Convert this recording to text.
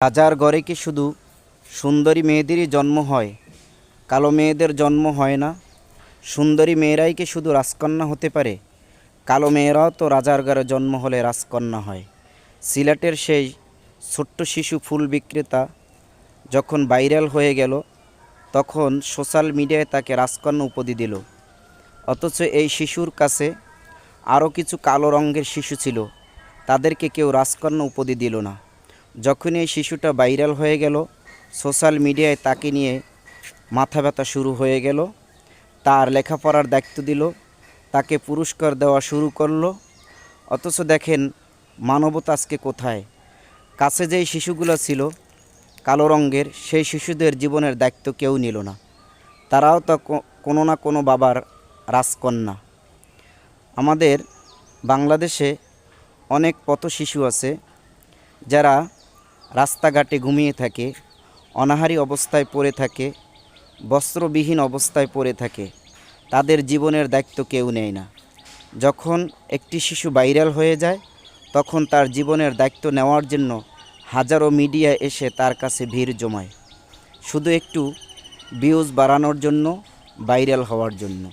রাজার ঘরে কি শুধু সুন্দরী মেয়েদেরই জন্ম হয়, কালো মেয়েদের জন্ম হয় না? সুন্দরী মেয়েরাই কি শুধু রাজকন্যা হতে পারে? কালো মেয়েরাও তো রাজার ঘরে জন্ম হলে রাজকন্যা হয়। সিলেটের সেই ছোট্ট শিশু ফুল বিক্রেতা যখন ভাইরাল হয়ে গেল, তখন সোশ্যাল মিডিয়ায় তাকে রাজকন্যা উপাধি দিল। অথচ এই শিশুর কাছে আরও কিছু কালো রঙের শিশু ছিল, তাদেরকে কেউ রাজকন্যা উপাধি দিল না। যখন এই শিশুটা ভাইরাল হয়ে গেল, সোশ্যাল মিডিয়ায় তাকে নিয়ে মাথা ব্যথা শুরু হয়ে গেল। তার লেখাপড়ার দায়িত্ব দিল, তাকে পুরস্কার দেওয়া শুরু করলো। অথচ দেখেন মানবতা আজকে কোথায়? কাছে যেই শিশুগুলো ছিল কালো রঙের, সেই শিশুদের জীবনের দায়িত্ব কেউ নিল না। তারাও তো কোনো না কোনো বাবার রাজকন্যা। আমাদের বাংলাদেশে অনেক পথ শিশু আছে যারা রাস্তাঘাটে ঘুমিয়ে থাকে, অনাহারী অবস্থায় পড়ে থাকে, বস্ত্রবিহীন অবস্থায় পড়ে থাকে। তাদের জীবনের দায়িত্ব কেউ নেয় না। যখন একটি শিশু ভাইরাল হয়ে যায়, তখন তার জীবনের দায়িত্ব নেওয়ার জন্য হাজারো মিডিয়া এসে তার কাছে ভিড় জমায়, শুধু একটু ভিউজ বাড়ানোর জন্য, ভাইরাল হওয়ার জন্য।